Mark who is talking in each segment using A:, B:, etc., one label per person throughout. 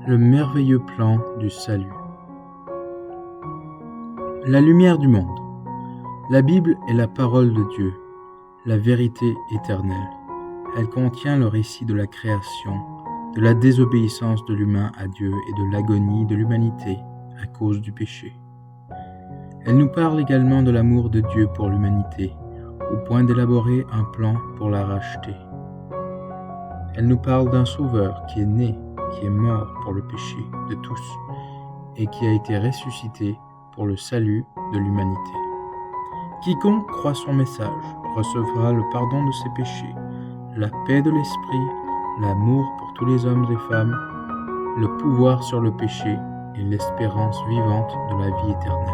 A: Le merveilleux plan du salut. La lumière du monde. La Bible est la parole de Dieu, la vérité éternelle. Elle contient le récit de la création, de la désobéissance de l'humain à Dieu et de l'agonie de l'humanité à cause du péché. Elle nous parle également de l'amour de Dieu pour l'humanité, au point d'élaborer un plan pour la racheter. Elle nous parle d'un Sauveur qui est né, qui est mort pour le péché de tous et qui a été ressuscité pour le salut de l'humanité. Quiconque croit son message recevra le pardon de ses péchés, la paix de l'esprit, l'amour pour tous les hommes et femmes, le pouvoir sur le péché et l'espérance vivante de la vie éternelle.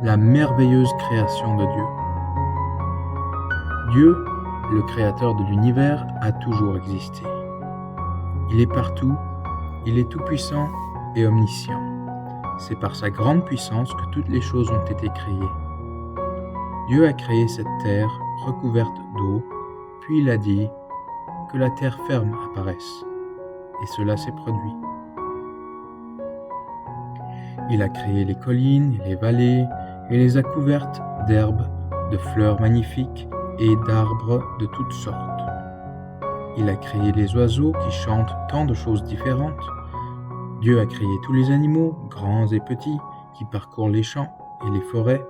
A: La merveilleuse création de Dieu. Dieu, le créateur de l'univers, a toujours existé. Il est partout, il est tout-puissant et omniscient. C'est par sa grande puissance que toutes les choses ont été créées. Dieu a créé cette terre recouverte d'eau, puis il a dit que la terre ferme apparaisse, et cela s'est produit. Il a créé les collines et les vallées, et les a couvertes d'herbes, de fleurs magnifiques et d'arbres de toutes sortes. Il a créé les oiseaux qui chantent tant de choses différentes. Dieu a créé tous les animaux, grands et petits, qui parcourent les champs et les forêts,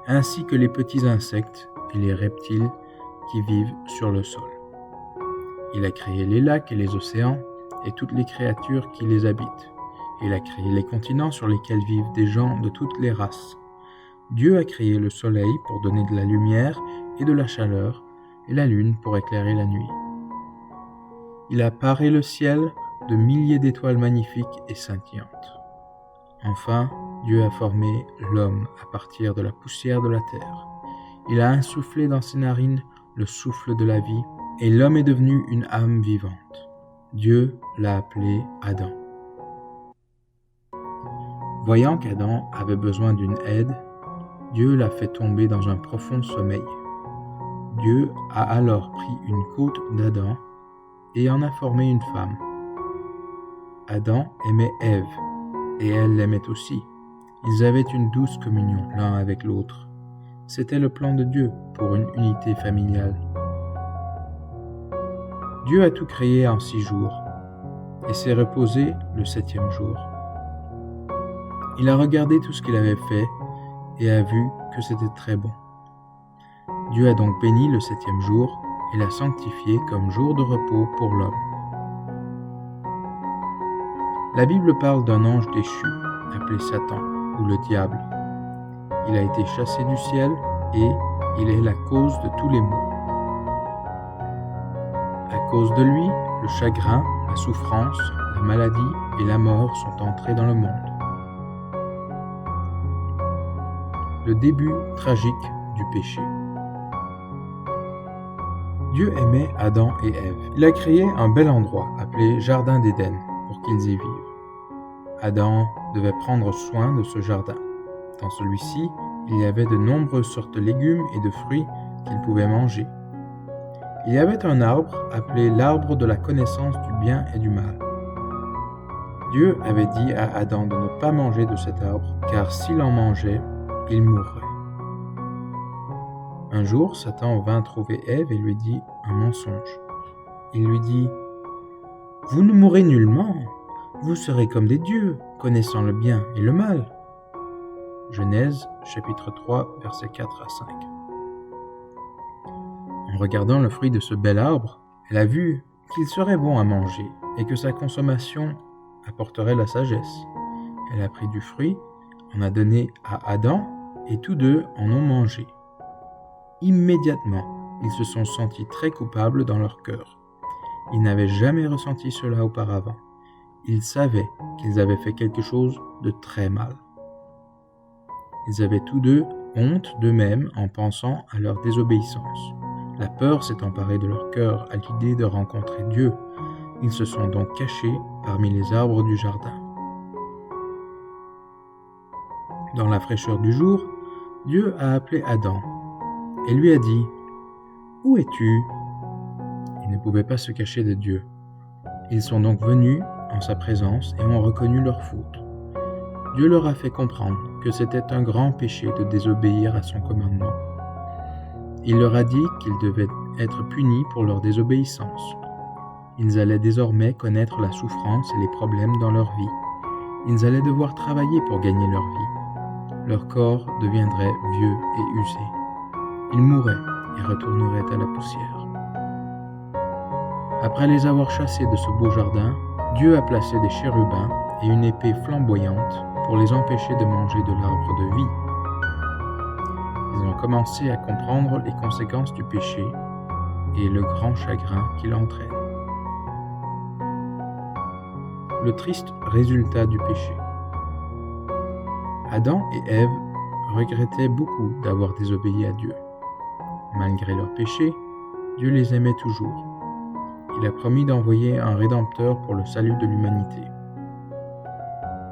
A: ainsi que les petits insectes et les reptiles qui vivent sur le sol. Il a créé les lacs et les océans et toutes les créatures qui les habitent. Il a créé les continents sur lesquels vivent des gens de toutes les races. Dieu a créé le soleil pour donner de la lumière et de la chaleur, et la lune pour éclairer la nuit. Il a paré le ciel de milliers d'étoiles magnifiques et scintillantes. Enfin, Dieu a formé l'homme à partir de la poussière de la terre. Il a insufflé dans ses narines le souffle de la vie, et l'homme est devenu une âme vivante. Dieu l'a appelé Adam. Voyant qu'Adam avait besoin d'une aide, Dieu l'a fait tomber dans un profond sommeil. Dieu a alors pris une côte d'Adam et en a formé une femme. Adam aimait Ève, et elle l'aimait aussi. Ils avaient une douce communion l'un avec l'autre. C'était le plan de Dieu pour une unité familiale. Dieu a tout créé en 6 jours, et s'est reposé le 7e jour. Il a regardé tout ce qu'il avait fait, et a vu que c'était très bon. Dieu a donc béni le 7e jour et l'a sanctifié comme jour de repos pour l'homme. La Bible parle d'un ange déchu, appelé Satan, ou le diable. Il a été chassé du ciel et il est la cause de tous les maux. À cause de lui, le chagrin, la souffrance, la maladie et la mort sont entrés dans le monde. Le début tragique du péché. Dieu aimait Adam et Ève. Il a créé un bel endroit appelé Jardin d'Éden pour qu'ils y vivent. Adam devait prendre soin de ce jardin. Dans celui-ci, il y avait de nombreuses sortes de légumes et de fruits qu'il pouvait manger. Il y avait un arbre appelé l'arbre de la connaissance du bien et du mal. Dieu avait dit à Adam de ne pas manger de cet arbre, car s'il en mangeait, il mourrait. Un jour, Satan vint trouver Ève et lui dit un mensonge. Il lui dit « Vous ne mourrez nullement, vous serez comme des dieux, connaissant le bien et le mal. » Genèse, chapitre 3, versets 4 à 5. En regardant le fruit de ce bel arbre, elle a vu qu'il serait bon à manger et que sa consommation apporterait la sagesse. Elle a pris du fruit, en a donné à Adam, et tous deux en ont mangé. Immédiatement, ils se sont sentis très coupables dans leur cœur. Ils n'avaient jamais ressenti cela auparavant. Ils savaient qu'ils avaient fait quelque chose de très mal. Ils avaient tous deux honte d'eux-mêmes en pensant à leur désobéissance. La peur s'est emparée de leur cœur à l'idée de rencontrer Dieu. Ils se sont donc cachés parmi les arbres du jardin. Dans la fraîcheur du jour, Dieu a appelé Adam et lui a dit « Où es-tu » Il ne pouvait pas se cacher de Dieu. Ils sont donc venus en sa présence et ont reconnu leur faute. Dieu leur a fait comprendre que c'était un grand péché de désobéir à son commandement. Il leur a dit qu'ils devaient être punis pour leur désobéissance. Ils allaient désormais connaître la souffrance et les problèmes dans leur vie. Ils allaient devoir travailler pour gagner leur vie. Leur corps deviendrait vieux et usé. Ils mourraient et retourneraient à la poussière. Après les avoir chassés de ce beau jardin, Dieu a placé des chérubins et une épée flamboyante pour les empêcher de manger de l'arbre de vie. Ils ont commencé à comprendre les conséquences du péché et le grand chagrin qu'il entraîne. Le triste résultat du péché. Adam et Ève regrettaient beaucoup d'avoir désobéi à Dieu. Malgré leur péché, Dieu les aimait toujours. Il a promis d'envoyer un Rédempteur pour le salut de l'humanité.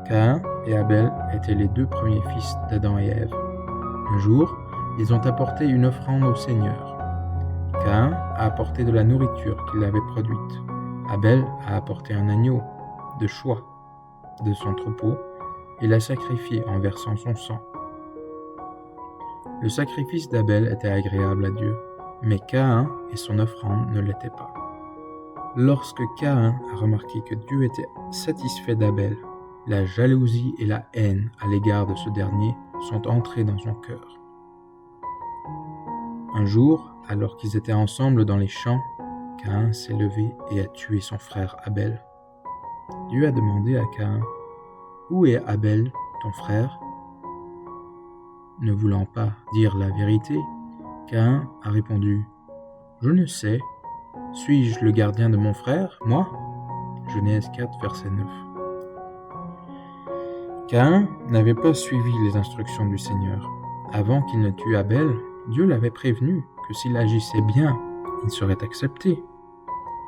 A: Caïn et Abel étaient les deux premiers fils d'Adam et Ève. Un jour, ils ont apporté une offrande au Seigneur. Caïn a apporté de la nourriture qu'il avait produite. Abel a apporté un agneau de choix de son troupeau et l'a sacrifié en versant son sang. Le sacrifice d'Abel était agréable à Dieu, mais Caïn et son offrande ne l'étaient pas. Lorsque Caïn a remarqué que Dieu était satisfait d'Abel, la jalousie et la haine à l'égard de ce dernier sont entrées dans son cœur. Un jour, alors qu'ils étaient ensemble dans les champs, Caïn s'est levé et a tué son frère Abel. Dieu a demandé à Caïn, « Où est Abel, ton frère ?» Ne voulant pas dire la vérité, Caïn a répondu, « Je ne sais. Suis-je le gardien de mon frère, moi ?» Genèse 4, verset 9. Caïn n'avait pas suivi les instructions du Seigneur. Avant qu'il ne tue Abel, Dieu l'avait prévenu que s'il agissait bien, il serait accepté.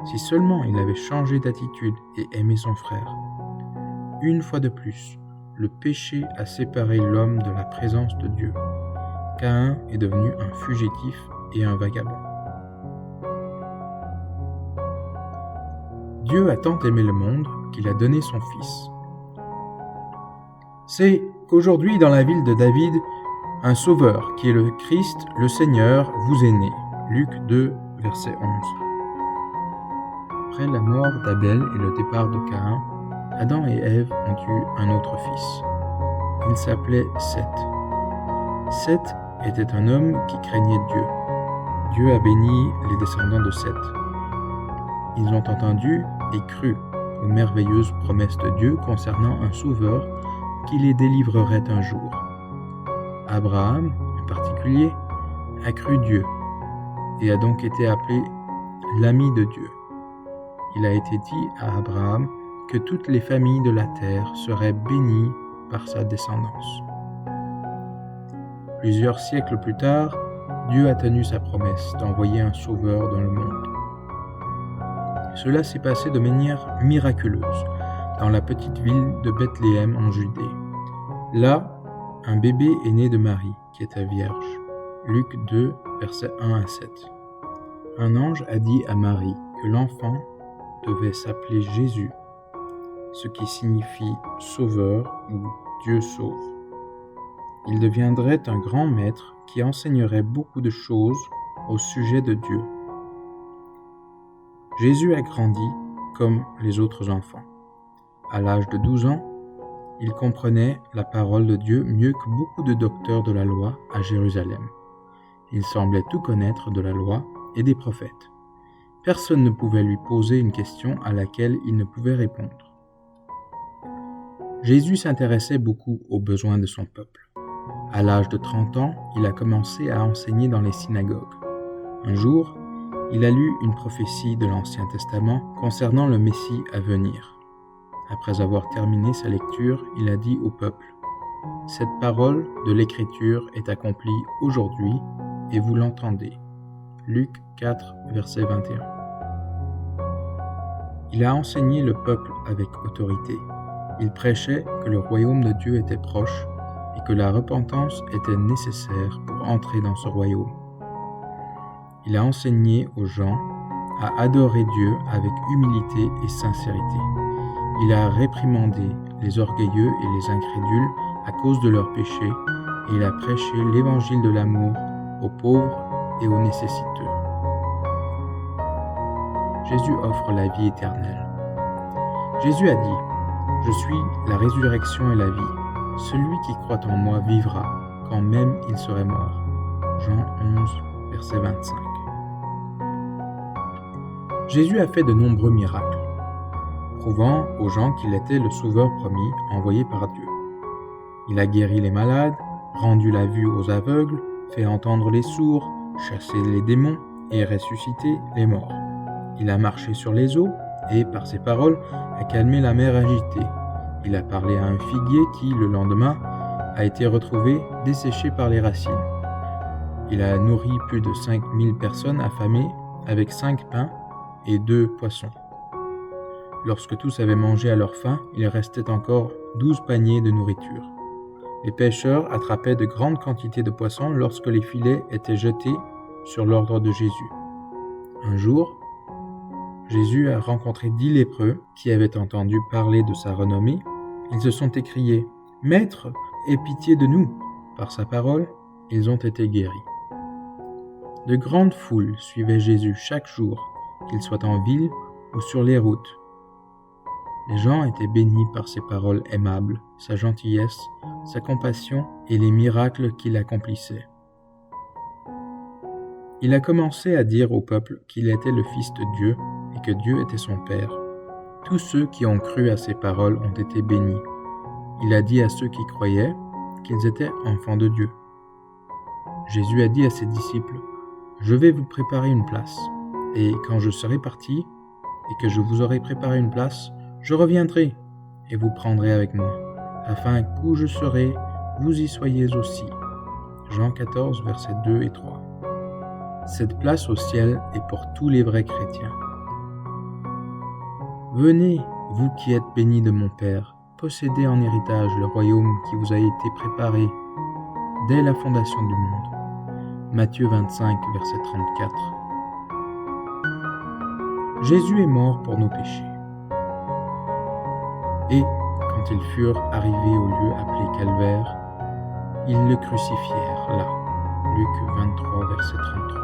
A: Si seulement il avait changé d'attitude et aimé son frère. Une fois de plus, le péché a séparé l'homme de la présence de Dieu. Caïn est devenu un fugitif et un vagabond. Dieu a tant aimé le monde qu'il a donné son Fils. C'est qu'aujourd'hui, dans la ville de David, un Sauveur, qui est le Christ, le Seigneur, vous est né. Luc 2, verset 11. Après la mort d'Abel et le départ de Caïn, Adam et Ève ont eu un autre fils. Il s'appelait Seth. Seth était un homme qui craignait Dieu. Dieu a béni les descendants de Seth. Ils ont entendu et cru aux merveilleuses promesses de Dieu concernant un sauveur qui les délivrerait un jour. Abraham, en particulier, a cru Dieu et a donc été appelé l'ami de Dieu. Il a été dit à Abraham que toutes les familles de la terre seraient bénies par sa descendance. Plusieurs siècles plus tard, Dieu a tenu sa promesse d'envoyer un sauveur dans le monde. Cela s'est passé de manière miraculeuse dans la petite ville de Bethléem en Judée. Là, un bébé est né de Marie, qui était vierge. Luc 2, versets 1 à 7. Un ange a dit à Marie que l'enfant devait s'appeler Jésus, ce qui signifie Sauveur ou Dieu sauve. Il deviendrait un grand maître qui enseignerait beaucoup de choses au sujet de Dieu. Jésus a grandi comme les autres enfants. À l'âge de 12 ans, il comprenait la parole de Dieu mieux que beaucoup de docteurs de la loi à Jérusalem. Il semblait tout connaître de la loi et des prophètes. Personne ne pouvait lui poser une question à laquelle il ne pouvait répondre. Jésus s'intéressait beaucoup aux besoins de son peuple. À l'âge de 30 ans, il a commencé à enseigner dans les synagogues. Un jour, il a lu une prophétie de l'Ancien Testament concernant le Messie à venir. Après avoir terminé sa lecture, il a dit au peuple, « Cette parole de l'Écriture est accomplie aujourd'hui et vous l'entendez. » Luc 4, verset 21. Il a enseigné le peuple avec autorité. Il prêchait que le royaume de Dieu était proche et que la repentance était nécessaire pour entrer dans ce royaume. Il a enseigné aux gens a adoré Dieu avec humilité et sincérité. Il a réprimandé les orgueilleux et les incrédules à cause de leurs péchés, et il a prêché l'évangile de l'amour aux pauvres et aux nécessiteux. Jésus offre la vie éternelle. Jésus a dit : « Je suis la résurrection et la vie. Celui qui croit en moi vivra, quand même il serait mort. » Jean 11, verset 25. Jésus a fait de nombreux miracles, prouvant aux gens qu'il était le sauveur promis envoyé par Dieu. Il a guéri les malades, rendu la vue aux aveugles, fait entendre les sourds, chassé les démons et ressuscité les morts. Il a marché sur les eaux et, par ses paroles, a calmé la mer agitée. Il a parlé à un figuier qui, le lendemain, a été retrouvé desséché par les racines. Il a nourri plus de 5000 personnes affamées avec 5 pains et 2 poissons. Lorsque tous avaient mangé à leur faim, il restait encore 12 paniers de nourriture. Les pêcheurs attrapaient de grandes quantités de poissons lorsque les filets étaient jetés sur l'ordre de Jésus. Un jour, Jésus a rencontré 10 lépreux qui avaient entendu parler de sa renommée. Ils se sont écriés : « Maître, aie pitié de nous !» Par sa parole, ils ont été guéris. De grandes foules suivaient Jésus chaque jour, qu'il soit en ville ou sur les routes. Les gens étaient bénis par ses paroles aimables, sa gentillesse, sa compassion et les miracles qu'il accomplissait. Il a commencé à dire au peuple qu'il était le Fils de Dieu et que Dieu était son Père. Tous ceux qui ont cru à ses paroles ont été bénis. Il a dit à ceux qui croyaient qu'ils étaient enfants de Dieu. Jésus a dit à ses disciples : « Je vais vous préparer une place, et quand je serai parti et que je vous aurai préparé une place, je reviendrai et vous prendrez avec moi, afin qu'où je serai, vous y soyez aussi. » Jean 14, versets 2 et 3. Cette place au ciel est pour tous les vrais chrétiens. Venez, vous qui êtes bénis de mon Père, possédez en héritage le royaume qui vous a été préparé dès la fondation du monde. Matthieu 25, verset 34. Jésus est mort pour nos péchés. Et, quand ils furent arrivés au lieu appelé Calvaire, ils le crucifièrent là. Luc 23, verset 33.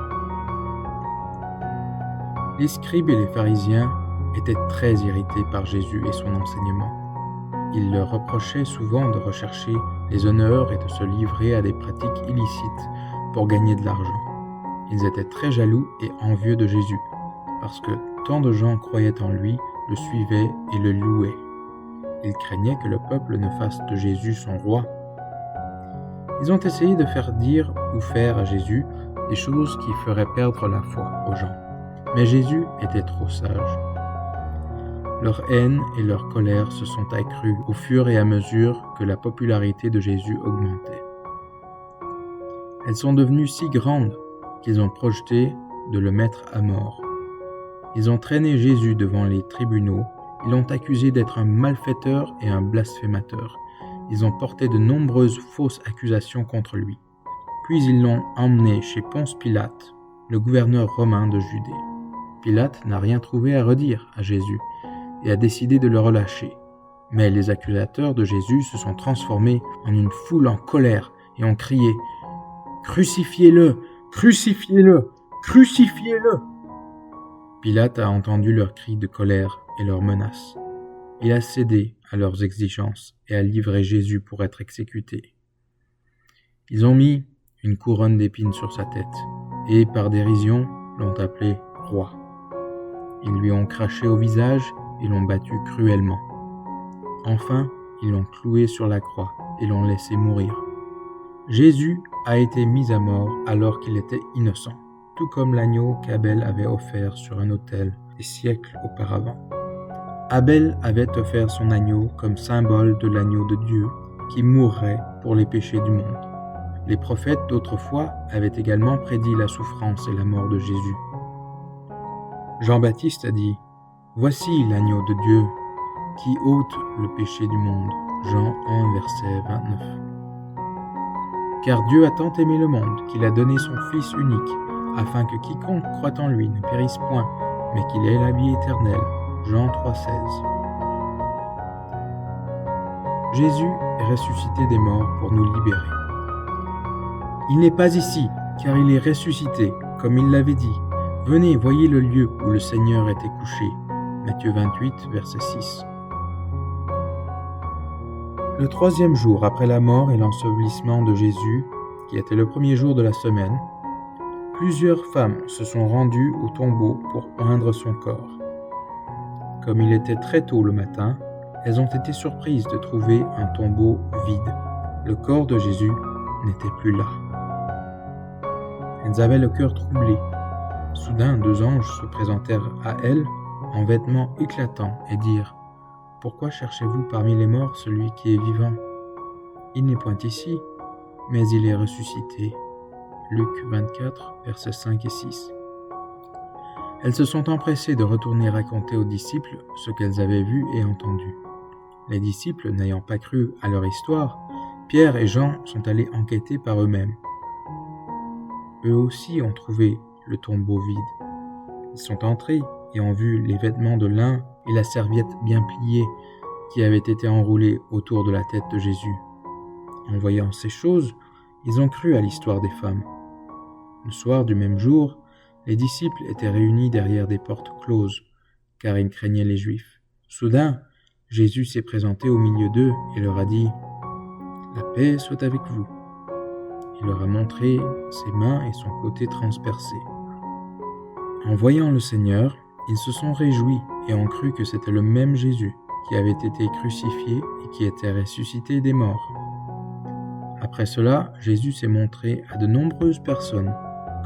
A: Les scribes et les pharisiens étaient très irrités par Jésus et son enseignement. Ils leur reprochaient souvent de rechercher les honneurs et de se livrer à des pratiques illicites pour gagner de l'argent. Ils étaient très jaloux et envieux de Jésus, parce que tant de gens croyaient en lui, le suivaient et le louaient. Ils craignaient que le peuple ne fasse de Jésus son roi. Ils ont essayé de faire dire ou faire à Jésus des choses qui feraient perdre la foi aux gens. Mais Jésus était trop sage. Leur haine et leur colère se sont accrues au fur et à mesure que la popularité de Jésus augmentait. Elles sont devenues si grandes qu'ils ont projeté de le mettre à mort. Ils ont traîné Jésus devant les tribunaux, ils l'ont accusé d'être un malfaiteur et un blasphémateur. Ils ont porté de nombreuses fausses accusations contre lui. Puis ils l'ont emmené chez Ponce Pilate, le gouverneur romain de Judée. Pilate n'a rien trouvé à redire à Jésus et a décidé de le relâcher. Mais les accusateurs de Jésus se sont transformés en une foule en colère et ont crié « Crucifiez-le! Crucifiez-le! Crucifiez-le » Pilate a entendu leurs cris de colère et leurs menaces. Il a cédé à leurs exigences et a livré Jésus pour être exécuté. Ils ont mis une couronne d'épines sur sa tête et, par dérision, l'ont appelé roi. Ils lui ont craché au visage et l'ont battu cruellement. Enfin, ils l'ont cloué sur la croix et l'ont laissé mourir. Jésus a été mis à mort alors qu'il était innocent, tout comme l'agneau qu'Abel avait offert sur un autel des siècles auparavant. Abel avait offert son agneau comme symbole de l'agneau de Dieu qui mourrait pour les péchés du monde. Les prophètes d'autrefois avaient également prédit la souffrance et la mort de Jésus. Jean-Baptiste a dit « Voici l'agneau de Dieu qui ôte le péché du monde. » Jean 1, verset 29. Car Dieu a tant aimé le monde qu'il a donné son Fils unique, afin que quiconque croit en lui ne périsse point, mais qu'il ait la vie éternelle. Jean 3,16. Jésus est ressuscité des morts pour nous libérer. Il n'est pas ici, car il est ressuscité, comme il l'avait dit. Venez, voyez le lieu où le Seigneur était couché. Matthieu 28, verset 6. Le 3e jour après la mort et l'ensevelissement de Jésus, qui était le premier jour de la semaine, plusieurs femmes se sont rendues au tombeau pour oindre son corps. Comme il était très tôt le matin, elles ont été surprises de trouver un tombeau vide. Le corps de Jésus n'était plus là. Elles avaient le cœur troublé. Soudain, 2 anges se présentèrent à elles en vêtements éclatants et dirent : « Pourquoi cherchez-vous parmi les morts celui qui est vivant ? Il n'est point ici, mais il est ressuscité. » Luc 24, versets 5 et 6. Elles se sont empressées de retourner raconter aux disciples ce qu'elles avaient vu et entendu. Les disciples, n'ayant pas cru à leur histoire, Pierre et Jean sont allés enquêter par eux-mêmes. Eux aussi ont trouvé le tombeau vide. Ils sont entrés et ont vu les vêtements de lin et la serviette bien pliée qui avaient été enroulés autour de la tête de Jésus. En voyant ces choses, ils ont cru à l'histoire des femmes. Le soir du même jour, les disciples étaient réunis derrière des portes closes, car ils craignaient les Juifs. Soudain, Jésus s'est présenté au milieu d'eux et leur a dit : « La paix soit avec vous. » Il leur a montré ses mains et son côté transpercé. En voyant le Seigneur, ils se sont réjouis et ont cru que c'était le même Jésus qui avait été crucifié et qui était ressuscité des morts. Après cela, Jésus s'est montré à de nombreuses personnes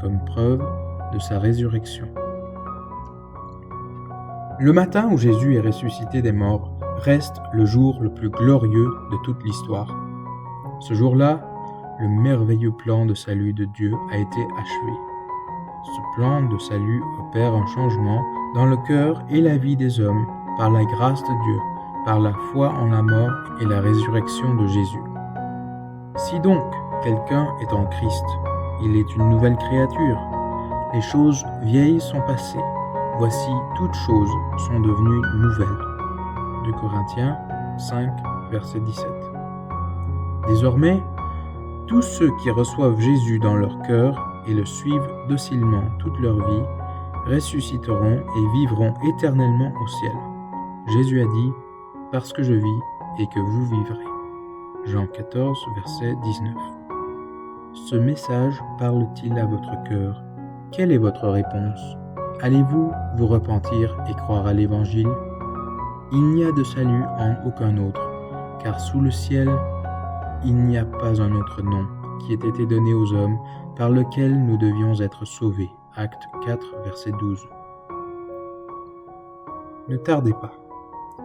A: comme preuve de sa résurrection. Le matin où Jésus est ressuscité des morts reste le jour le plus glorieux de toute l'histoire. Ce jour-là, le merveilleux plan de salut de Dieu a été achevé. Ce plan de salut opère un changement dans le cœur et la vie des hommes par la grâce de Dieu, par la foi en la mort et la résurrection de Jésus. Si donc quelqu'un est en Christ, il est une nouvelle créature. Les choses vieilles sont passées. Voici, toutes choses sont devenues nouvelles. 2 Corinthiens 5, verset 17. Désormais, tous ceux qui reçoivent Jésus dans leur cœur et le suivent docilement toute leur vie, ressusciteront et vivront éternellement au ciel. Jésus a dit : « Parce que je vis et que vous vivrez. » Jean 14, verset 19. Ce message parle-t-il à votre cœur ? Quelle est votre réponse ? Allez-vous vous repentir et croire à l'Évangile ? Il n'y a de salut en aucun autre, car sous le ciel, il n'y a pas un autre nom qui ait été donné aux hommes par lequel nous devions être sauvés. Acte 4, verset 12. Ne tardez pas.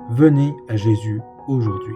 A: Venez à Jésus aujourd'hui.